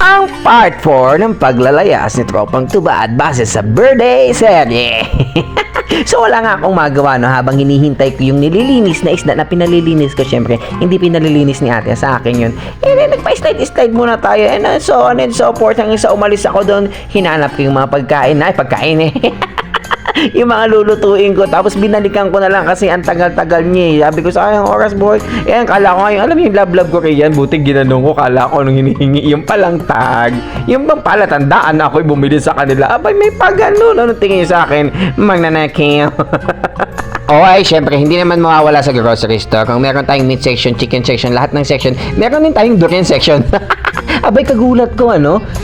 ang part 4 ng paglalayas ni Tropang Tubad base sa birthday serye. So wala nga akong magawa no, habang hinihintay ko yung nililinis na isda na pinalilinis ko. Syempre hindi pinalilinis ni ate, sa akin yun. And then nagpa-slide muna tayo and so on and so forth. Hanggang sa umalis ako doon, hinanap ko yung mga pagkain yung mga lulutuin ko, tapos binalikan ko na lang kasi ang tagal-tagal niya eh. Sabi ko sa kanya, oras boy, kala ko ngayon, alam mo yung love ko Korean, buti ginanong ko, kala ko nung hinihingi yung palang tag, yung bang palatandaan ako'y bumili sa kanila, abay may pagano, ano tingin niyo sa akin, magnanakaw. Okay, syempre, hindi naman mawawala sa grocery store. Kung meron tayong meat section, chicken section, lahat ng section, meron din tayong durian section. Abay, kagulat ko,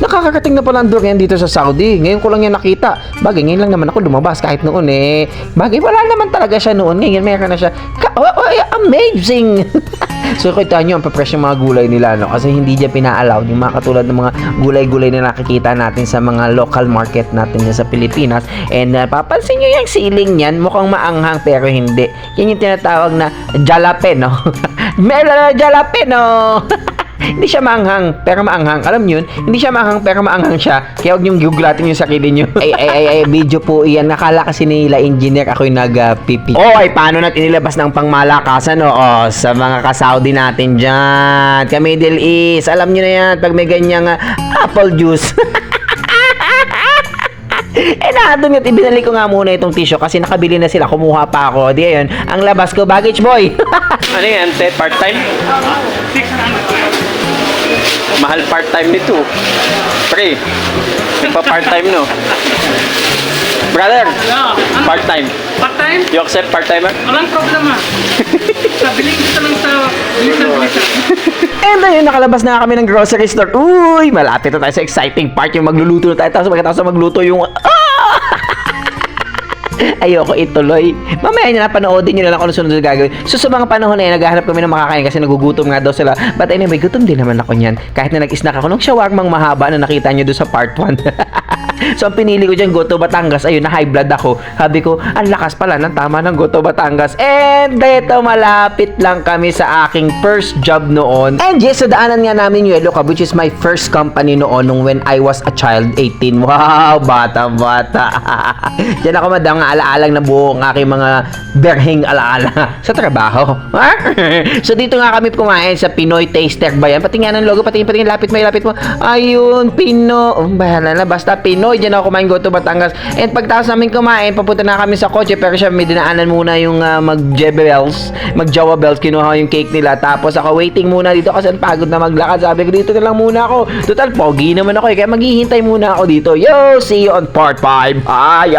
nakakarating na pala ang durian dito sa Saudi. Ngayon ko lang yan nakita. Bagay, ngayon lang naman ako lumabas kahit noon eh. Bagay, wala naman talaga siya noon. Ngayon, meron na siya. Amazing! So, kita nyo, ang papresyo ng mga gulay nila, kasi hindi dyan pina-allow yung mga katulad ng mga gulay-gulay na nakikita natin sa mga local market natin yan sa Pilipinas. And papansin nyo yung ceiling niyan, mukhang maanghang pero hindi. Yan yung tinatawag na jalapeno. Jalapeno! Hindi siya maanghang, pero maanghang. Alam nyo yun? Hindi siya maanghang, pero maanghang siya. Kaya huwag niyong gugulatin yung sarili nyo. ay, video po iyan. Nakala kasi nila engineer, ako yung nag-pipi. Ay, paano natin inilabas ng pangmalakasan, sa mga ka-Saudi natin dyan. Ka Middle East. Alam nyo na yan, pag may ganyang apple juice. Doon nga, ibinalik ko nga muna itong tissue kasi nakabili na sila, kumuha pa ako. Di ayun, ang labas ko, baggage boy. Ano yan, Ted? Part-time? Mahal part-time nito. Pre, nagpa-part-time no? Brother, part-time. Part-time? You accept part-timer? Walang problema. Sabili kita lang sa bilisan. And ayun, nakalabas na kami ng grocery store. Uy, malapit na tayo sa exciting part, yung magluluto na tayo. Tapos magkatapos na magluto yung... Ayoko ituloy. Mamaya nyo na, panoodin nyo na lang kung ano sunod na gagawin. So sa mga panahon na yun, naghahanap kami ng makakain kasi nagugutom nga daw sila. But anyway, gutom din naman ako niyan. Kahit na nag-snack ako ng shawarmang mahaba na nakita nyo doon sa part 1. So ang pinili ko dyan, Goto Batangas. Ayun, na high blood ako. Sabi ko, ang lakas pala ng tama ng Goto Batangas. And dito, malapit lang kami sa aking first job noon. And yes, sa daanan nga namin yung Yellow Cab, which is my first company noon nung when I was a child, 18. Wow, bata-bata. Diyan ako madang alaalang na buo ang aking mga berheng alaala sa trabaho. So dito nga kami kumain sa Pinoy Taster ba yan? Pati nga ng logo, pati lapit mo. Ayun, bahala na, basta Pinoy. Diyan ako kumain, Goto Batangas. And pagtapos namin kumain, papunta na kami sa kotse, pero siya may dinaanan muna yung mag-Jawa Bells, kinuha yung cake nila. Tapos ako waiting muna dito kasi pagod na maglakad. Sabi ko, dito na lang muna ako. Total, pogi naman ako kaya maghihintay muna ako dito. Yo, see you on part 5. Ay.